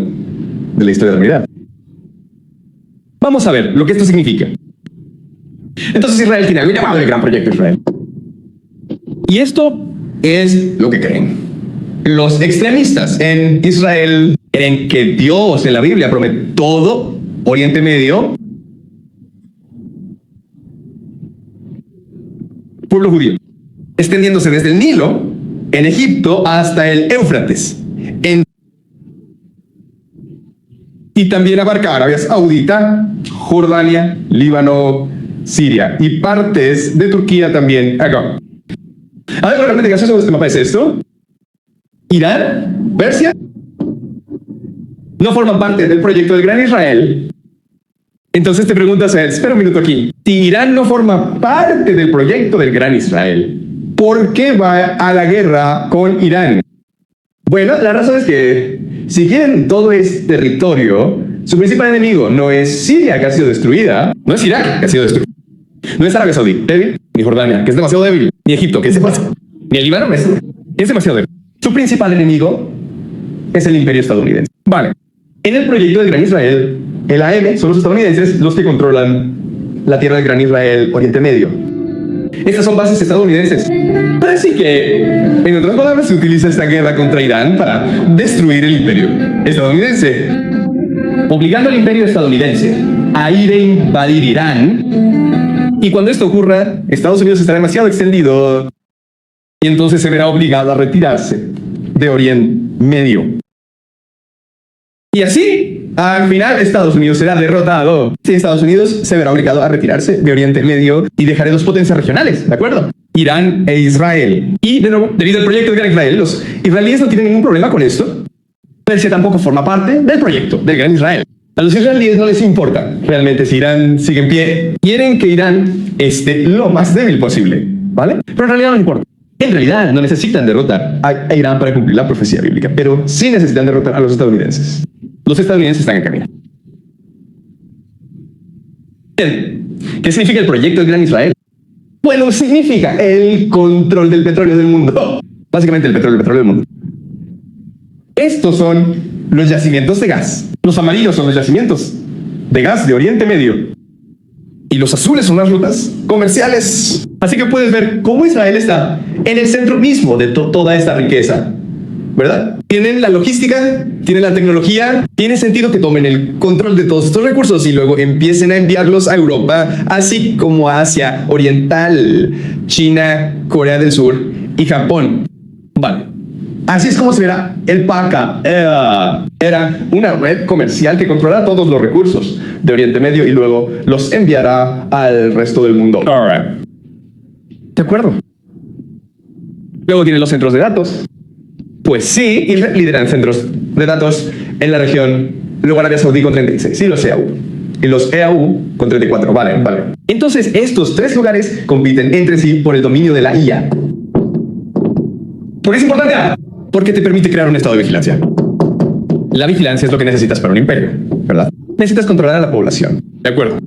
de la historia de la humanidad. Vamos a ver lo que esto significa. Entonces Israel tiene algo llamado el Gran Proyecto Israel. Y esto es lo que creen. Los extremistas en Israel creen que Dios en la Biblia promete todo Oriente Medio. Pueblo judío, extendiéndose desde el Nilo, en Egipto, hasta el Éufrates. Y también abarca Arabia Saudita, Jordania, Líbano, Siria y partes de Turquía también acá. A ver, realmente gracioso este mapa es esto. Irán, Persia, no forman parte del proyecto del Gran Israel. Entonces te preguntas, espera un minuto aquí. Si Irán no forma parte del proyecto del Gran Israel, ¿por qué va a la guerra con Irán? Bueno, la razón es que si quieren todo este territorio, su principal enemigo no es Siria, que ha sido destruida, no es Irak, que ha sido destruida, no es Arabia Saudí, débil, ni Jordania, que es demasiado débil, ni Egipto, que es demasiado, ni el Líbano, es demasiado débil. Su principal enemigo es el imperio estadounidense. Vale, en el proyecto del Gran Israel, el AM son los estadounidenses los que controlan la tierra del Gran Israel, Oriente Medio. Estas son bases estadounidenses. Así que, en otras palabras, se utiliza esta guerra contra Irán para destruir el imperio estadounidense, obligando al imperio estadounidense a ir a invadir Irán. Y cuando esto ocurra, Estados Unidos estará demasiado extendido y entonces se verá obligado a retirarse de Oriente Medio. Y así, al final, Estados Unidos será derrotado. Sí, Estados Unidos se verá obligado a retirarse de Oriente Medio y dejaré dos potencias regionales, ¿de acuerdo? Irán e Israel. Y, de nuevo, debido al proyecto del Gran Israel, los israelíes no tienen ningún problema con esto. Persia tampoco forma parte del proyecto del Gran Israel. A los israelíes no les importa realmente si Irán sigue en pie. Quieren que Irán esté lo más débil posible, ¿vale? Pero en realidad no les importa. En realidad no necesitan derrotar a Irán para cumplir la profecía bíblica, pero sí necesitan derrotar a los estadounidenses. Los estadounidenses están en camino. ¿Qué significa el proyecto del Gran Israel? Bueno, significa el control del petróleo del mundo. Básicamente el petróleo del mundo. Estos son los yacimientos de gas. Los amarillos son los yacimientos de gas de Oriente Medio. Y los azules son las rutas comerciales. Así que puedes ver cómo Israel está en el centro mismo de toda esta riqueza, ¿verdad? Tienen la logística, tienen la tecnología, tiene sentido que tomen el control de todos estos recursos y luego empiecen a enviarlos a Europa, así como a Asia Oriental, China, Corea del Sur y Japón. Vale. Así es como se verá el PACA. Era una red comercial que controla todos los recursos de Oriente Medio y luego los enviará al resto del mundo. ¿De acuerdo? Luego tienen los centros de datos. Pues sí, y lideran centros de datos en la región. Luego Arabia Saudí con 36 y los EAU. Y los EAU con 34. Vale. Entonces, estos tres lugares compiten entre sí por el dominio de la IA. ¿Por qué es importante? Porque te permite crear un estado de vigilancia. La vigilancia es lo que necesitas para un imperio, ¿verdad? Necesitas controlar a la población. ¿De acuerdo?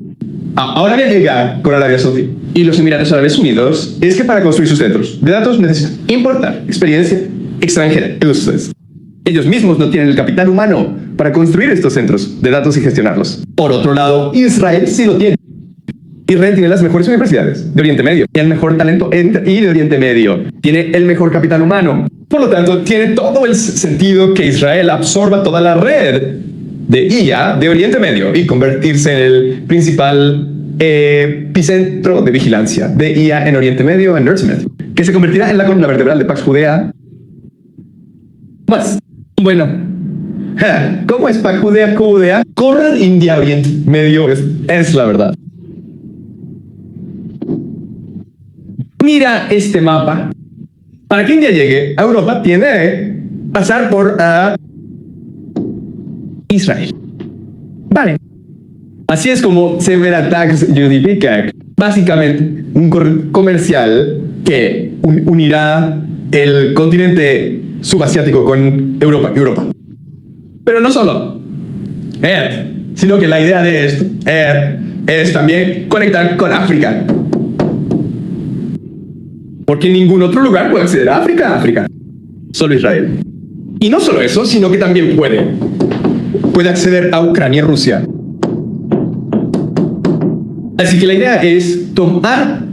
Ahora bien llega con Arabia Saudí y los Emiratos Árabes Unidos es que para construir sus centros de datos necesitan importar experiencia extranjera. Ellos mismos no tienen el capital humano para construir estos centros de datos y gestionarlos. Por otro lado, Israel sí lo tiene. Israel tiene las mejores universidades de Oriente Medio, tiene el mejor talento y de Oriente Medio, tiene el mejor capital humano. Por lo tanto, tiene todo el sentido que Israel absorba toda la red de IA de Oriente Medio y convertirse en el principal epicentro de vigilancia de IA en Oriente Medio, en NerdSmith, que se convertirá en la columna vertebral de Pax Judea. Más, bueno, ¿cómo es Pax Judea? Corran India, Oriente Medio, es la verdad. Mira este mapa. Para que India llegue a Europa, tiene que pasar por Israel. Vale. Así es como Severatax Judificac. Básicamente, un corredor comercial que unirá el continente subasiático con Europa. Pero no solo sino que la idea de esto es también conectar con África. Porque ningún otro lugar puede acceder a África. Solo Israel. Y no solo eso, sino que también puede acceder a Ucrania y Rusia. Así que la idea es tomar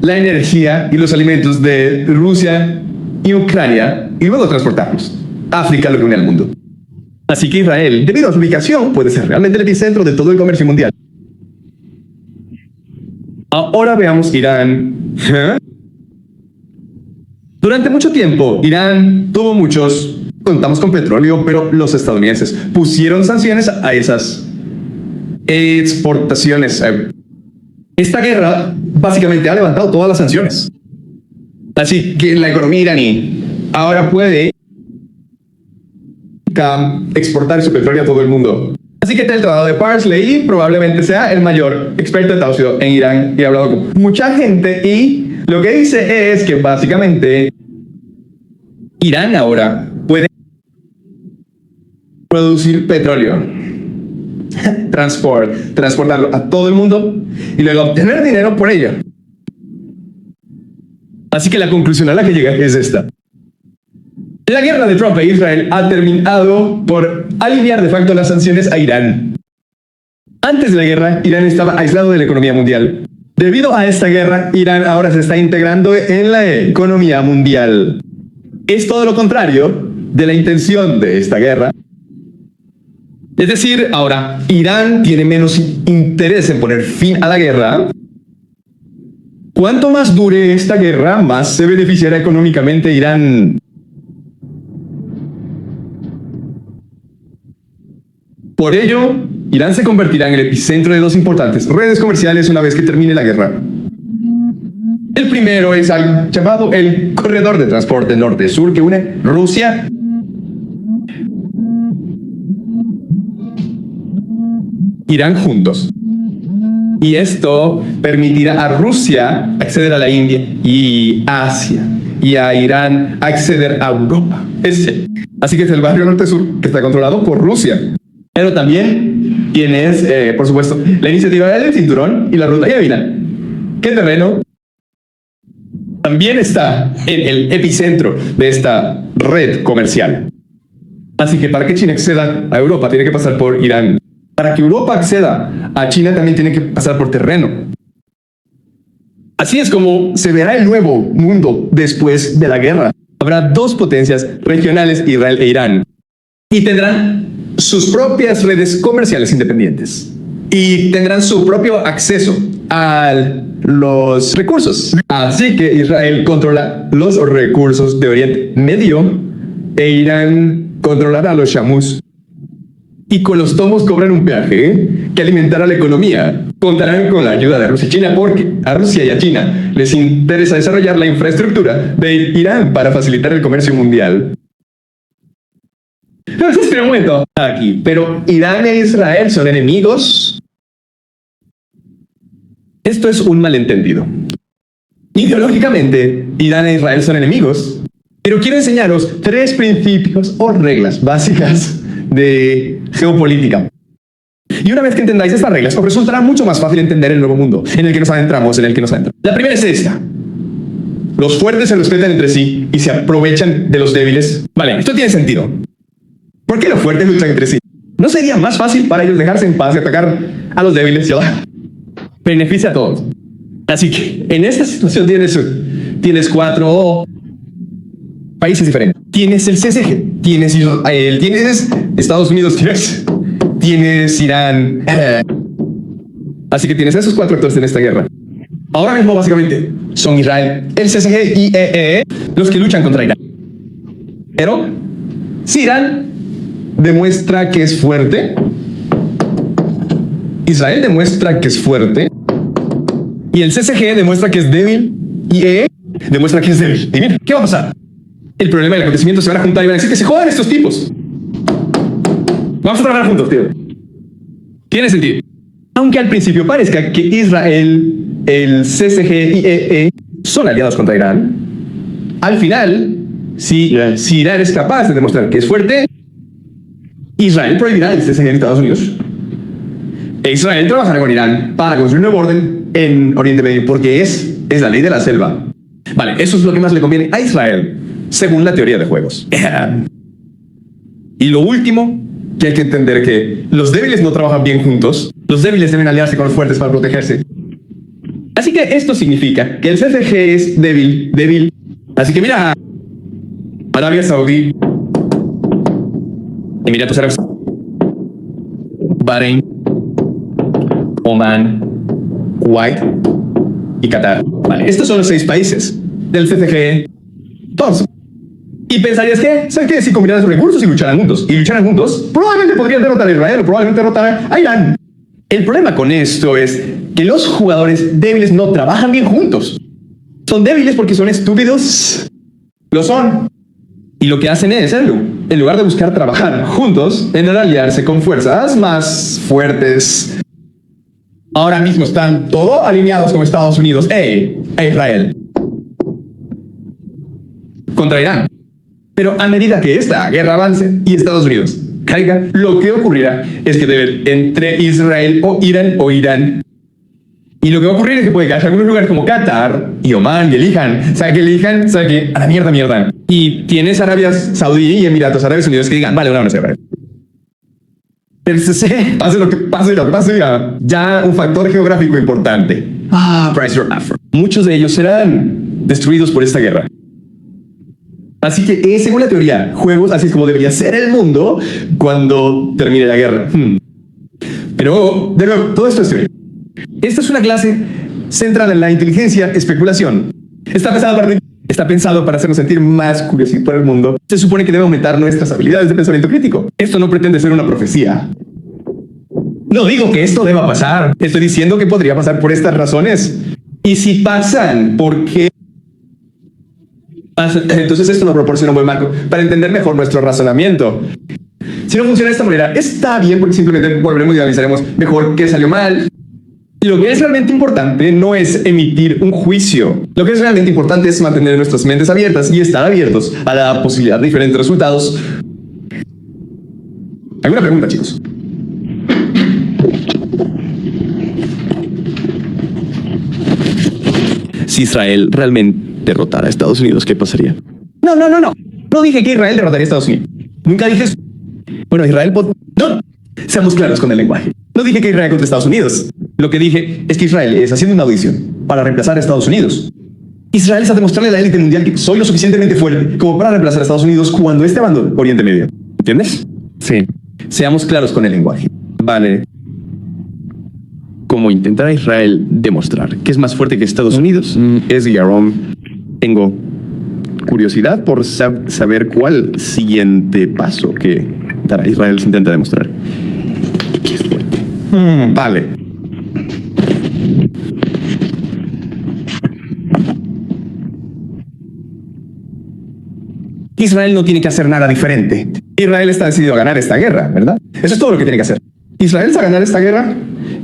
la energía y los alimentos de Rusia y Ucrania y luego transportarlos a África, lo que une al mundo. Así que Israel, debido a su ubicación, puede ser realmente el epicentro de todo el comercio mundial. Ahora veamos Irán. Durante mucho tiempo, Irán tuvo contamos con petróleo, pero los estadounidenses pusieron sanciones a esas exportaciones. Esta guerra básicamente ha levantado todas las sanciones. Así que la economía iraní ahora puede exportar su petróleo a todo el mundo. Así que el tratado de Parsley probablemente sea el mayor experto de Taucio en Irán y ha hablado con mucha gente y lo que dice es que básicamente Irán ahora puede producir petróleo, transportarlo a todo el mundo y luego obtener dinero por ello. Así que la conclusión a la que llega es esta. La guerra de Trump e Israel ha terminado por aliviar de facto las sanciones a Irán. Antes de la guerra, Irán estaba aislado de la economía mundial. Debido a esta guerra, Irán ahora se está integrando en la economía mundial. Es todo lo contrario de la intención de esta guerra. Es decir, ahora Irán tiene menos interés en poner fin a la guerra. Cuanto más dure esta guerra, más se beneficiará económicamente Irán. Por ello, Irán se convertirá en el epicentro de dos importantes redes comerciales una vez que termine la guerra. El primero es algo llamado el corredor de transporte norte-sur que une Rusia Irán juntos. Y esto permitirá a Rusia acceder a la India y Asia, y a Irán acceder a Europa. Así que es el barrio norte-sur que está controlado por Rusia. Pero también tienes, por supuesto, la iniciativa del cinturón y la ruta Yavina. ¿Qué terreno? También está en el epicentro de esta red comercial. Así que para que China acceda a Europa tiene que pasar por Irán. Para que Europa acceda a China también tiene que pasar por terreno. Así es como se verá el nuevo mundo después de la guerra. Habrá dos potencias regionales, Israel e Irán. Y tendrán sus propias redes comerciales independientes. Y tendrán su propio acceso a los recursos. Así que Israel controla los recursos de Oriente Medio e Irán controlará los Shamus. Y con los tomos cobran un peaje que alimentará la economía. Contarán con la ayuda de Rusia y China porque a Rusia y a China les interesa desarrollar la infraestructura de Irán para facilitar el comercio mundial. No, espera un momento aquí, pero Irán e Israel son enemigos. Esto es un malentendido. Ideológicamente, Irán e Israel son enemigos, pero quiero enseñaros 3 principios o reglas básicas de geopolítica. Y una vez que entendáis estas reglas, os resultará mucho más fácil entender el nuevo mundo en el que nos adentramos, La primera es esta. Los fuertes se respetan entre sí y se aprovechan de los débiles. Vale, esto tiene sentido. ¿Por qué los fuertes luchan entre sí? ¿No sería más fácil para ellos dejarse en paz y atacar a los débiles? Beneficia a todos. Así que en esta situación tienes 4 países diferentes. Tienes el CSG, tienes Israel, tienes Estados Unidos, tienes Irán. Así que tienes esos 4 actores en esta guerra. Ahora mismo básicamente son Israel, el CSG y EEE los que luchan contra Irán. Pero si Irán demuestra que es fuerte, Israel demuestra que es fuerte, y el CSG demuestra que es débil, y E demuestran que es débil. Y mira, ¿qué va a pasar? El problema del acontecimiento se van a juntar y van a decir que se jodan estos tipos. Vamos a trabajar juntos, tío. Tiene sentido. Aunque al principio parezca que Israel, el CCG y EE son aliados contra Irán, al final, si Irán es capaz de demostrar que es fuerte, Israel prohibirá el CCG en Estados Unidos. E Israel trabajará con Irán para construir un nuevo orden en Oriente Medio, porque es la ley de la selva. Vale, eso es lo que más le conviene a Israel, según la teoría de juegos. Y lo último que hay que entender que los débiles no trabajan bien juntos. Los débiles deben aliarse con los fuertes para protegerse. Así que esto significa que el CCG es débil. Así que mira, Arabia Saudí, Emiratos Árabes, Bahrein, Oman, Kuwait y Qatar. Vale, estos son los 6 países del CCG. Todos. Y pensarías que, ¿sabes qué? Si combinaran sus recursos y lucharan juntos, probablemente podrían derrotar a Israel o probablemente derrotar a Irán. El problema con esto es que los jugadores débiles no trabajan bien juntos. Son débiles porque son estúpidos. Lo son. Y lo que hacen es, en lugar de buscar trabajar juntos, en aliarse con fuerzas más fuertes. Ahora mismo están todos alineados con Estados Unidos e Israel contra Irán. Pero a medida que esta guerra avance y Estados Unidos caiga, lo que ocurrirá es que deben entre Israel o Irán. Y lo que va a ocurrir es que puede que haya algunos lugares como Qatar y Oman y elijan. ¿Sabe que a la mierda? Y tienes Arabia Saudí y Emiratos Árabes Unidos que digan, vale, una Israel. Pero pase lo que pase, ya un factor geográfico importante. Price your effort. Muchos de ellos serán destruidos por esta guerra. Así que, según la teoría, juegos, así es como debería ser el mundo cuando termine la guerra. Pero, de nuevo, todo esto es teoría. Esta es una clase centrada en la inteligencia, especulación. Está pensado para hacernos sentir más curiosos por el mundo. Se supone que debe aumentar nuestras habilidades de pensamiento crítico. Esto no pretende ser una profecía. No digo que esto deba pasar. Estoy diciendo que podría pasar por estas razones. Y si pasan, ¿por qué? Entonces esto nos proporciona un buen marco para entender mejor nuestro razonamiento. Si no funciona de esta manera, está bien porque simplemente volveremos y analizaremos mejor qué salió mal. Lo que es realmente importante no es emitir un juicio. Lo que es realmente importante es mantener nuestras mentes abiertas y estar abiertos a la posibilidad de diferentes resultados. ¿Alguna pregunta, chicos? Si Israel realmente derrotara a Estados Unidos, ¿qué pasaría? No. No dije que Israel derrotaría a Estados Unidos. Nunca dije eso. Bueno, Israel... No. Seamos claros con el lenguaje. No dije que Israel contra Estados Unidos. Lo que dije es que Israel es haciendo una audición para reemplazar a Estados Unidos. Israel está demostrarle a la élite mundial que soy lo suficientemente fuerte como para reemplazar a Estados Unidos cuando esté abandone Oriente Medio. ¿Entiendes? Sí. Seamos claros con el lenguaje. Vale. Como intentará Israel demostrar que es más fuerte que Estados Unidos, es Yaron. Tengo curiosidad por saber cuál siguiente paso que dará Israel se intenta demostrar que es fuerte. Vale. Israel no tiene que hacer nada diferente. Israel está decidido a ganar esta guerra, ¿verdad? Eso es todo lo que tiene que hacer. Israel está a ganar esta guerra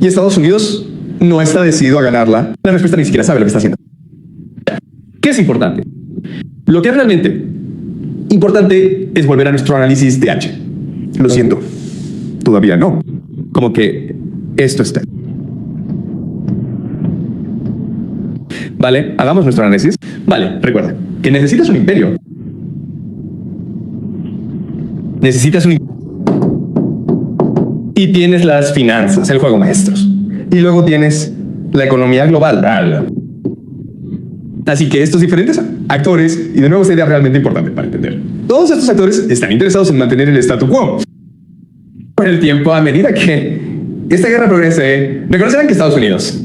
y Estados Unidos no está decidido a ganarla. La respuesta ni siquiera sabe lo que está haciendo. ¿Qué es importante? Lo que es realmente importante es volver a nuestro análisis de H. Lo siento. Todavía no. Como que esto está. Vale, hagamos nuestro análisis. Vale, recuerda que necesitas un imperio. Y tienes las finanzas, el juego maestros. Y luego tienes la economía global. Así que estos diferentes actores, y de nuevo esta idea realmente importante para entender. Todos estos actores están interesados en mantener el statu quo. Con el tiempo, a medida que esta guerra progrese, reconocerán que Estados Unidos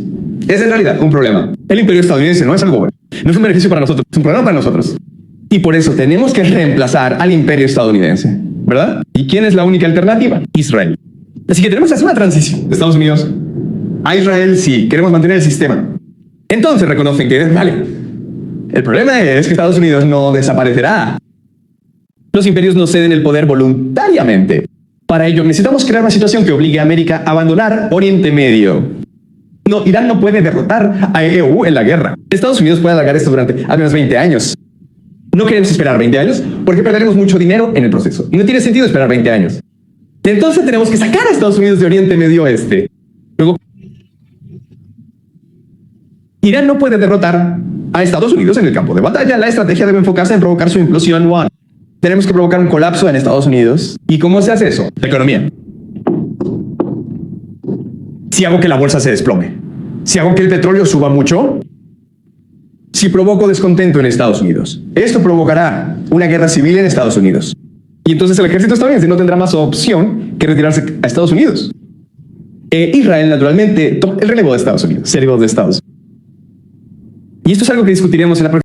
es en realidad un problema. El imperio estadounidense no es algo bueno. No es un beneficio para nosotros, es un problema para nosotros. Y por eso tenemos que reemplazar al imperio estadounidense, ¿verdad? ¿Y quién es la única alternativa? Israel. Así que tenemos que hacer una transición de Estados Unidos a Israel si queremos mantener el sistema. Entonces reconocen que, vale, El problema es que Estados Unidos no desaparecerá. Los imperios no ceden el poder voluntariamente. Para ello necesitamos crear una situación que obligue a América a abandonar Oriente Medio. No, Irán no puede derrotar a EU en la guerra. Estados Unidos puede alargar esto durante al menos 20 años. No queremos esperar 20 años porque perderemos mucho dinero en el proceso. Y no tiene sentido esperar 20 años. Entonces tenemos que sacar a Estados Unidos de Oriente Medio Oeste. Luego, Irán no puede derrotar a Estados Unidos en el campo de batalla. La estrategia debe enfocarse en provocar su implosión. Tenemos que provocar un colapso en Estados Unidos. ¿Y cómo se hace eso? La economía. Si hago que la bolsa se desplome, si hago que el petróleo suba mucho, si provoco descontento en Estados Unidos, esto provocará una guerra civil en Estados Unidos. Y entonces el ejército estadounidense no tendrá más opción que retirarse a Estados Unidos. Israel, naturalmente, toma el relevo de Estados Unidos, se elevó de Estados Unidos. Y esto es algo que discutiremos en la próxima.